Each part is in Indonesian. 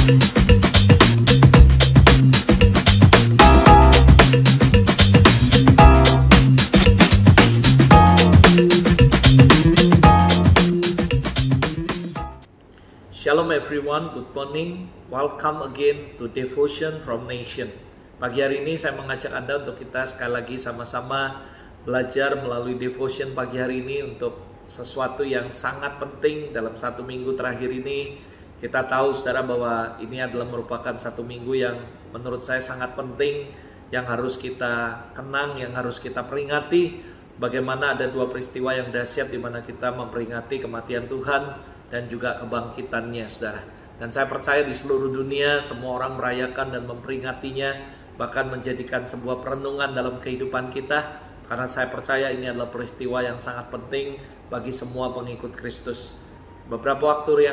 Shalom everyone, good morning. Welcome again to Devotion from Nation. Pagi hari ini saya mengajak Anda untuk kita sekali lagi sama-sama belajar melalui devotion pagi hari ini untuk sesuatu yang sangat penting dalam satu minggu terakhir ini. Kita tahu saudara bahwa ini adalah merupakan satu minggu yang menurut saya sangat penting, yang harus kita kenang, yang harus kita peringati. Bagaimana ada dua peristiwa yang dahsyat di mana kita memperingati kematian Tuhan dan juga kebangkitannya, saudara. Dan saya percaya di seluruh dunia semua orang merayakan dan memperingatinya, bahkan menjadikan sebuah perenungan dalam kehidupan kita, karena saya percaya ini adalah peristiwa yang sangat penting bagi semua pengikut Kristus. Beberapa hari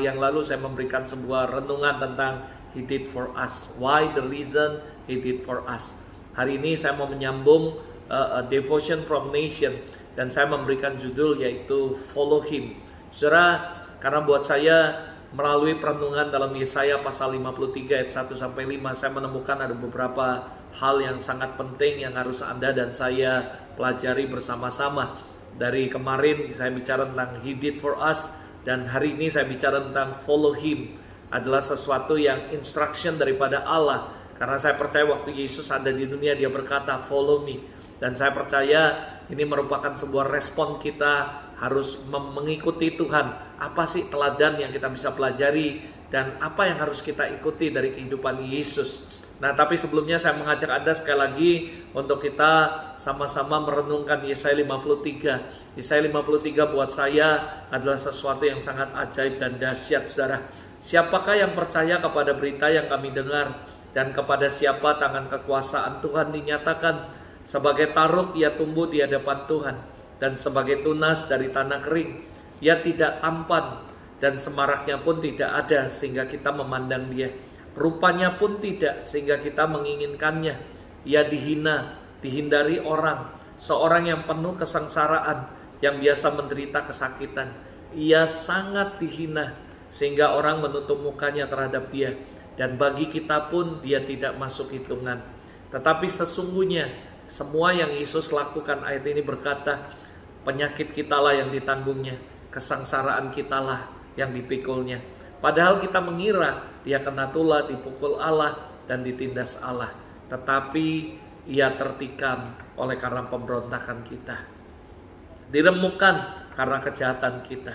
yang lalu saya memberikan sebuah renungan tentang He did for us. Why? The reason He did for us. Hari ini saya mau menyambung a devotion from nation, dan saya memberikan judul yaitu Follow Him. Saudara, karena buat saya melalui perenungan dalam Yesaya pasal 53 ayat 1-5, saya menemukan ada beberapa hal yang sangat penting yang harus Anda dan saya pelajari bersama-sama. Dari kemarin saya bicara tentang He did for us, dan hari ini saya bicara tentang Follow Him. Adalah sesuatu yang instruction daripada Allah. Karena saya percaya waktu Yesus ada di dunia, Dia berkata follow me. Dan saya percaya ini merupakan sebuah respon kita harus mengikuti Tuhan. Apa sih teladan yang kita bisa pelajari dan apa yang harus kita ikuti dari kehidupan Yesus. Nah, tapi sebelumnya saya mengajak Anda sekali lagi untuk kita sama-sama merenungkan Yesaya 53. Yesaya 53 buat saya adalah sesuatu yang sangat ajaib dan dahsyat, saudara. Siapakah yang percaya kepada berita yang kami dengar, dan kepada siapa tangan kekuasaan Tuhan dinyatakan? Sebagai taruk ia tumbuh di hadapan Tuhan, dan sebagai tunas dari tanah kering. Ia tidak tampan, dan semaraknya pun tidak ada sehingga kita memandang dia. Rupanya pun tidak sehingga kita menginginkannya. Ia dihina, dihindari orang, seorang yang penuh kesengsaraan, yang biasa menderita kesakitan. Ia sangat dihina sehingga orang menutup mukanya terhadap dia, dan bagi kita pun dia tidak masuk hitungan. Tetapi sesungguhnya semua yang Yesus lakukan, ayat ini berkata, penyakit kitalah yang ditanggungnya, kesengsaraan kitalah yang dipikulnya. Padahal kita mengira dia kena tulah, dipukul Allah, dan ditindas Allah. Tetapi ia tertikam oleh karena pemberontakan kita, diremukkan karena kejahatan kita.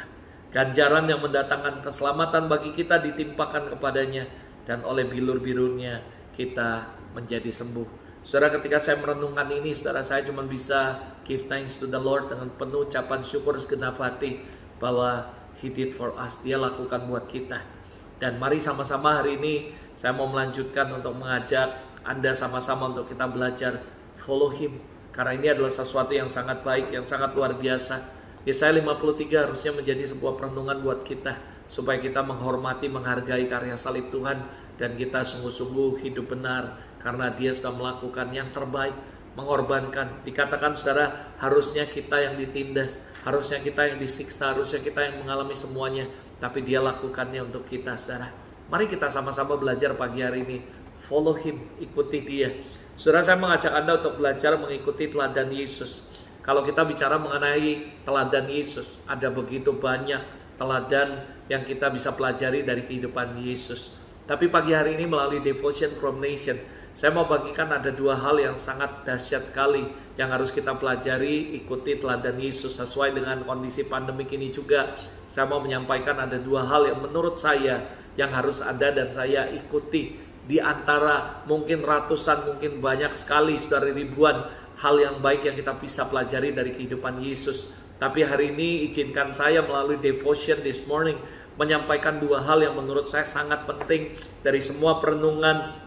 Ganjaran yang mendatangkan keselamatan bagi kita ditimpakan kepadanya, dan oleh bilur-bilurnya kita menjadi sembuh. Saudara, ketika saya merenungkan ini, saudara, saya cuma bisa give thanks to the Lord dengan penuh ucapan syukur segenap hati bahwa He did for us. Dia lakukan buat kita. Dan mari sama-sama hari ini saya mau melanjutkan untuk mengajak Anda sama-sama untuk kita belajar follow Him. Karena ini adalah sesuatu yang sangat baik, yang sangat luar biasa. Yesaya 53 harusnya menjadi sebuah perenungan buat kita, supaya kita menghormati, menghargai karya salib Tuhan, dan kita sungguh-sungguh hidup benar karena Dia sudah melakukan yang terbaik, mengorbankan. Dikatakan saudara, harusnya kita yang ditindas, harusnya kita yang disiksa, harusnya kita yang mengalami semuanya, tapi Dia lakukannya untuk kita, saudara. Mari kita sama-sama belajar pagi hari ini. Follow Him, ikuti Dia. Saudara, saya mengajak Anda untuk belajar mengikuti teladan Yesus. Kalau kita bicara mengenai teladan Yesus, ada begitu banyak teladan yang kita bisa pelajari dari kehidupan Yesus. Tapi pagi hari ini melalui Devotion from Nation, saya mau bagikan ada dua hal yang sangat dahsyat sekali yang harus kita pelajari, ikuti teladan Yesus. Sesuai dengan kondisi pandemik ini juga, saya mau menyampaikan ada dua hal yang menurut saya yang harus Anda dan saya ikuti. Di antara mungkin ratusan, mungkin banyak sekali, saudara, ribuan hal yang baik yang kita bisa pelajari dari kehidupan Yesus. Tapi hari ini izinkan saya melalui devotion this morning menyampaikan dua hal yang menurut saya sangat penting dari semua perenungan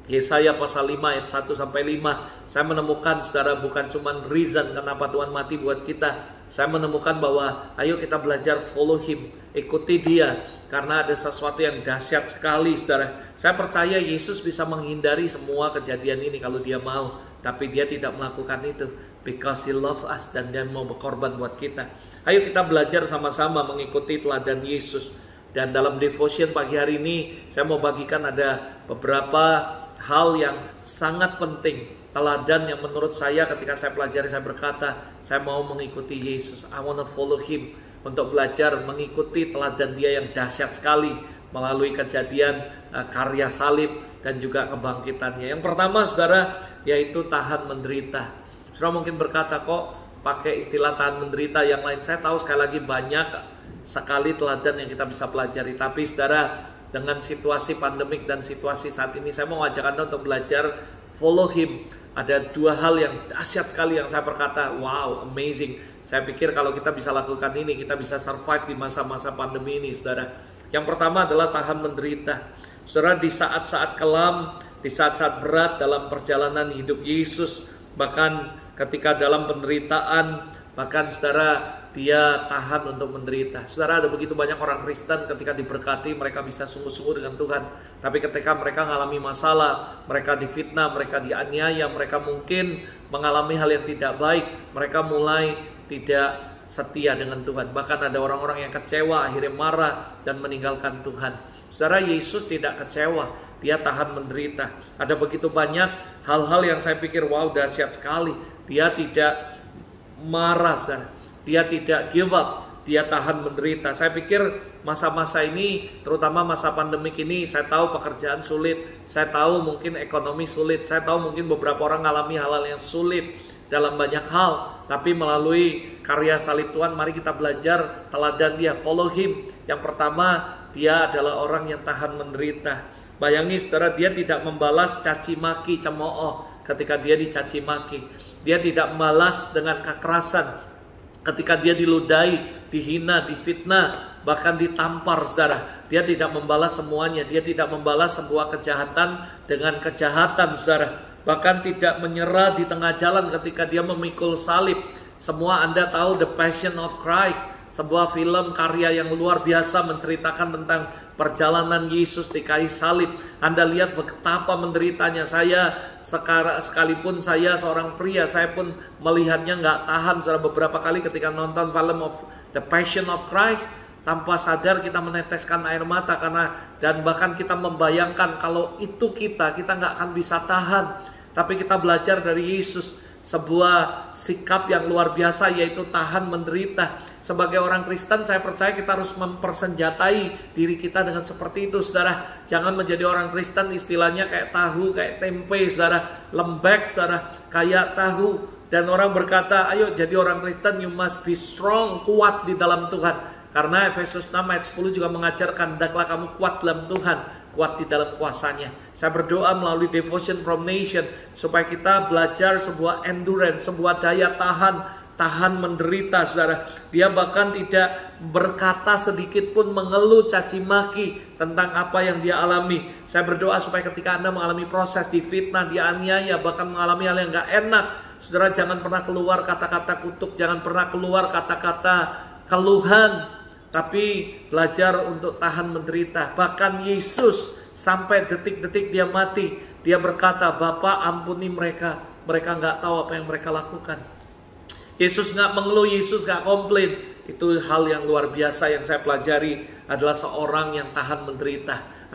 Yesaya pasal 5 ayat 1-5. Saya menemukan, saudara, bukan cuma reason kenapa Tuhan mati buat kita. Saya menemukan bahwa ayo kita belajar follow Him, ikuti Dia, karena ada sesuatu yang dahsyat sekali, saudara. Saya percaya Yesus bisa menghindari semua kejadian ini kalau Dia mau, tapi Dia tidak melakukan itu because He loves us, dan Dia mau berkorban buat kita. Ayo kita belajar sama-sama mengikuti teladan Yesus. Dan dalam devotion pagi hari ini saya mau bagikan ada beberapa hal yang sangat penting, teladan yang menurut saya ketika saya pelajari, saya berkata, saya mau mengikuti Yesus. I want to follow Him. Untuk belajar mengikuti teladan Dia yang dahsyat sekali melalui kejadian karya salib dan juga kebangkitannya. Yang pertama, saudara, yaitu tahan menderita. Saudara mungkin berkata, kok pakai istilah tahan menderita, yang lain saya tahu sekali lagi banyak sekali teladan yang kita bisa pelajari. Tapi saudara, dengan situasi pandemik dan situasi saat ini, saya mau ajak Anda untuk belajar follow Him. Ada dua hal yang dahsyat sekali yang saya berkata, wow, amazing. Saya pikir kalau kita bisa lakukan ini, kita bisa survive di masa-masa pandemi ini, saudara. Yang pertama adalah tahan menderita. Saudara, di saat-saat kelam, di saat-saat berat dalam perjalanan hidup Yesus, bahkan ketika dalam penderitaan, bahkan saudara, Dia tahan untuk menderita. Saudara, ada begitu banyak orang Kristen ketika diberkati, mereka bisa sungguh-sungguh dengan Tuhan. Tapi ketika mereka mengalami masalah, mereka difitnah, mereka dianiaya, mereka mungkin mengalami hal yang tidak baik, mereka mulai tidak setia dengan Tuhan. Bahkan ada orang-orang yang kecewa, akhirnya marah dan meninggalkan Tuhan. Saudara, Yesus tidak kecewa, Dia tahan menderita. Ada begitu banyak hal-hal yang saya pikir, wow, dahsyat sekali. Dia tidak marah, saudara. Dia tidak give up, Dia tahan menderita. Saya pikir masa-masa ini, terutama masa pandemik ini, saya tahu pekerjaan sulit, saya tahu mungkin ekonomi sulit, saya tahu mungkin beberapa orang mengalami hal-hal yang sulit dalam banyak hal. Tapi melalui karya salib Tuhan, mari kita belajar teladan Dia, follow Him. Yang pertama, Dia adalah orang yang tahan menderita. Bayangi saudara, Dia tidak membalas caci maki, cemooh ketika Dia dicaci maki. Dia tidak membalas dengan kekerasan ketika Dia diludahi, dihina, difitnah, bahkan ditampar, saudara. Dia tidak membalas semuanya. Dia tidak membalas sebuah kejahatan dengan kejahatan, saudara. Bahkan tidak menyerah di tengah jalan ketika Dia memikul salib. Semua Anda tahu The Passion of Christ, sebuah film karya yang luar biasa menceritakan tentang perjalanan Yesus di kayu salib. Anda lihat betapa menderitanya. Saya sekalipun saya seorang pria, saya pun melihatnya nggak tahan. Beberapa kali ketika nonton film of The Passion of Christ, tanpa sadar kita meneteskan air mata dan bahkan kita membayangkan kalau itu kita nggak akan bisa tahan. Tapi kita belajar dari Yesus sebuah sikap yang luar biasa, yaitu tahan menderita. Sebagai orang Kristen, saya percaya kita harus mempersenjatai diri kita dengan seperti itu, saudara. Jangan menjadi orang Kristen istilahnya kayak tahu, kayak tempe, saudara, lembek, saudara, kayak tahu. Dan orang berkata, ayo jadi orang Kristen, you must be strong, kuat di dalam Tuhan. Karena Efesus 6 ayat 10 juga mengajarkan, hendaklah kamu kuat dalam Tuhan, kuat di dalam kuasanya. Saya berdoa melalui Devotion from Nation supaya kita belajar sebuah endurance, sebuah daya tahan menderita, saudara. Dia bahkan tidak berkata sedikit pun mengeluh, caci maki tentang apa yang dia alami. Saya berdoa supaya ketika Anda mengalami proses difitnah, dianiaya, bahkan mengalami hal yang gak enak, saudara, jangan pernah keluar kata-kata kutuk, jangan pernah keluar kata-kata keluhan, tapi belajar untuk tahan menderita. Bahkan Yesus sampai detik-detik Dia mati, Dia berkata, Bapa ampuni mereka, mereka nggak tahu apa yang mereka lakukan. Yesus nggak mengeluh, Yesus nggak komplain. Itu hal yang luar biasa yang saya pelajari, adalah seorang yang tahan menderita.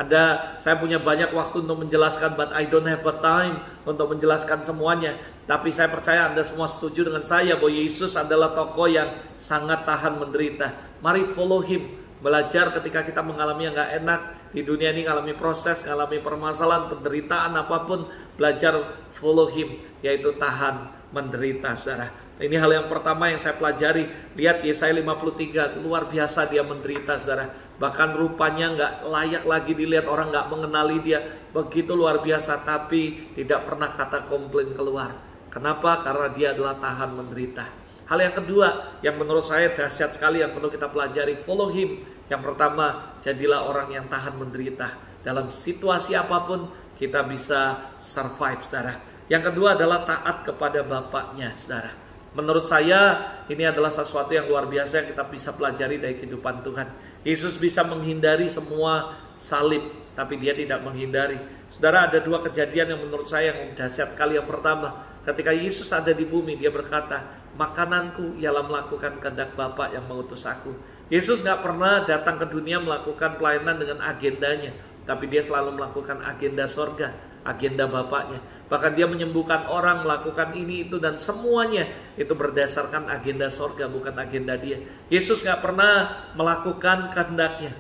Saya punya banyak waktu untuk menjelaskan, but I don't have a time untuk menjelaskan semuanya. Tapi saya percaya Anda semua setuju dengan saya bahwa Yesus adalah tokoh yang sangat tahan menderita. Mari follow Him. Belajar ketika kita mengalami yang gak enak di dunia ini, mengalami proses, mengalami permasalahan, penderitaan apapun, belajar follow Him, yaitu tahan menderita, saudara. Ini hal yang pertama yang saya pelajari. Lihat Yesaya 53, luar biasa dia menderita, saudara. Bahkan rupanya gak layak lagi dilihat, orang gak mengenali dia. Begitu luar biasa, tapi tidak pernah kata komplain keluar. Kenapa? Karena dia adalah tahan menderita. Hal yang kedua yang menurut saya dahsyat sekali yang perlu kita pelajari, follow Him. Yang pertama, jadilah orang yang tahan menderita. Dalam situasi apapun kita bisa survive, saudara. Yang kedua adalah taat kepada bapaknya, saudara. Menurut saya ini adalah sesuatu yang luar biasa yang kita bisa pelajari dari kehidupan Tuhan. Yesus bisa menghindari semua salib, tapi Dia tidak menghindari. Saudara, ada dua kejadian yang menurut saya yang dahsyat sekali. Yang pertama, ketika Yesus ada di bumi, Dia berkata, makananku ialah melakukan kehendak Bapa yang mengutus aku. Yesus nggak pernah datang ke dunia melakukan pelayanan dengan agendanya, tapi dia selalu melakukan agenda sorga, agenda Bapaknya. Bahkan dia menyembuhkan orang, melakukan ini itu, dan semuanya itu berdasarkan agenda sorga, bukan agenda dia. Yesus nggak pernah melakukan kehendaknya,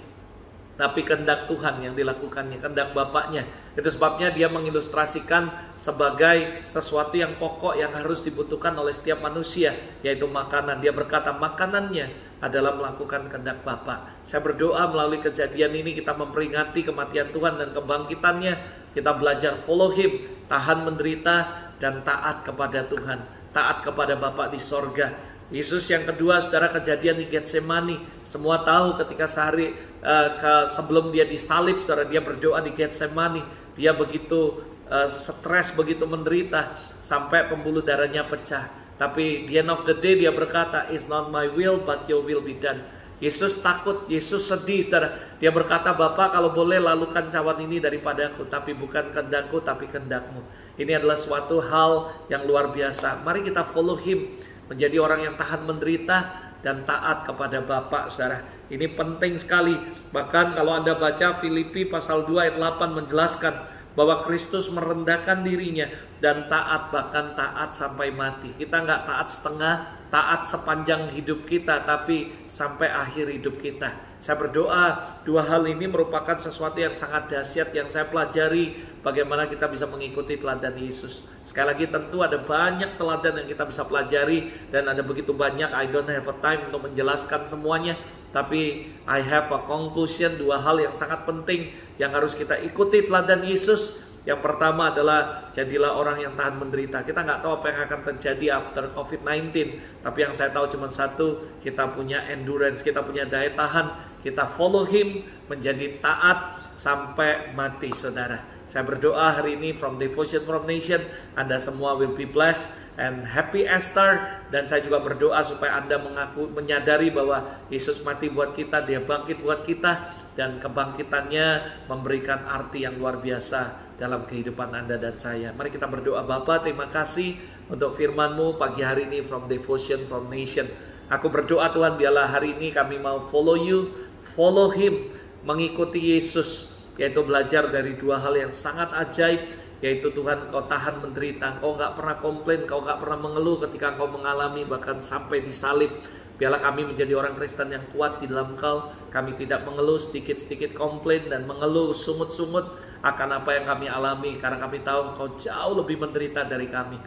tapi kehendak Tuhan yang dilakukannya, kehendak Bapaknya. Itu sebabnya dia mengilustrasikan sebagai sesuatu yang pokok yang harus dibutuhkan oleh setiap manusia, yaitu makanan. Dia berkata makanannya adalah melakukan kehendak Bapa. Saya berdoa melalui kejadian ini kita memperingati kematian Tuhan dan kebangkitannya. Kita belajar follow Him, tahan menderita, dan taat kepada Tuhan, taat kepada Bapa di sorga. Yesus yang kedua, saudara, kejadian di Getsemani. Semua tahu ketika sehari sebelum dia disalib, saudara, dia berdoa di Getsemani. Dia begitu stres, begitu menderita, sampai pembuluh darahnya pecah. Tapi di end of the day dia berkata, "It's not my will, but your will be done." Yesus takut, Yesus sedih, saudara. Dia berkata, "Bapa, kalau boleh lalukan cawan ini daripadaku, tapi bukan kehendakku, tapi kehendakmu." Ini adalah suatu hal yang luar biasa. Mari kita follow Him, menjadi orang yang tahan menderita dan taat kepada Bapa, saudara. Ini penting sekali. Bahkan kalau Anda baca Filipi pasal 2 ayat 8 menjelaskan bahwa Kristus merendahkan dirinya dan taat, bahkan taat sampai mati. Kita nggak taat setengah, taat sepanjang hidup kita, tapi sampai akhir hidup kita. Saya berdoa dua hal ini merupakan sesuatu yang sangat dahsyat yang saya pelajari, bagaimana kita bisa mengikuti teladan Yesus. Sekali lagi tentu ada banyak teladan yang kita bisa pelajari, dan ada begitu banyak, I don't have a time untuk menjelaskan semuanya. Tapi I have a conclusion, dua hal yang sangat penting yang harus kita ikuti teladan Yesus. Yang pertama adalah jadilah orang yang tahan menderita. Kita nggak tahu apa yang akan terjadi after COVID-19. Tapi yang saya tahu cuma satu, kita punya endurance, kita punya daya tahan. Kita follow Him, menjadi taat sampai mati, saudara. Saya berdoa hari ini from Devotion from Nation, Anda semua will be blessed and happy Easter. Dan saya juga berdoa supaya Anda menyadari bahwa Yesus mati buat kita, Dia bangkit buat kita, dan kebangkitannya memberikan arti yang luar biasa dalam kehidupan Anda dan saya. Mari kita berdoa. Bapa, terima kasih untuk firman-Mu pagi hari ini from Devotion from Nation. Aku berdoa Tuhan, biarlah hari ini kami mau follow You, follow Him, mengikuti Yesus, yaitu belajar dari dua hal yang sangat ajaib, yaitu Tuhan, Kau tahan menderita, Kau nggak pernah komplain, Kau nggak pernah mengeluh ketika Kau mengalami bahkan sampai disalib. Biarlah kami menjadi orang Kristen yang kuat di dalam Kau. Kami tidak mengeluh, sedikit-sedikit komplain dan mengeluh sungut-sungut akan apa yang kami alami, karena kami tahu Kau jauh lebih menderita dari kami.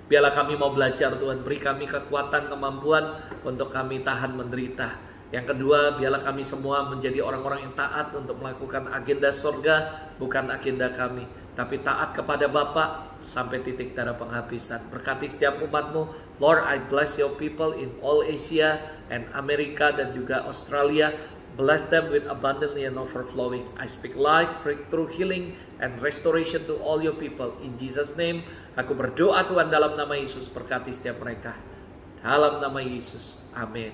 Biarlah kami mau belajar Tuhan, beri kami kekuatan, kemampuan untuk kami tahan menderita. Yang kedua, biarlah kami semua menjadi orang-orang yang taat untuk melakukan agenda sorga, bukan agenda kami, tapi taat kepada Bapa sampai titik darah penghabisan. Berkati setiap umat-Mu. Lord, I bless Your people in all Asia and Amerika dan juga Australia. Bless them with abundantly and overflowing. I speak life, breakthrough, healing, and restoration to all Your people. In Jesus' name, aku berdoa Tuhan dalam nama Yesus, berkati setiap mereka. Dalam nama Yesus, amin.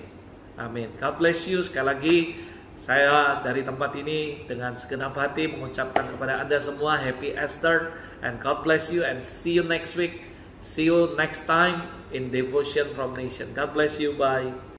Amin. God bless you. Sekali lagi, saya dari tempat ini dengan segenap hati mengucapkan kepada Anda semua Happy Easter, and God bless you, and see you next week. See you next time in Devotion from Nation. God bless you. Bye.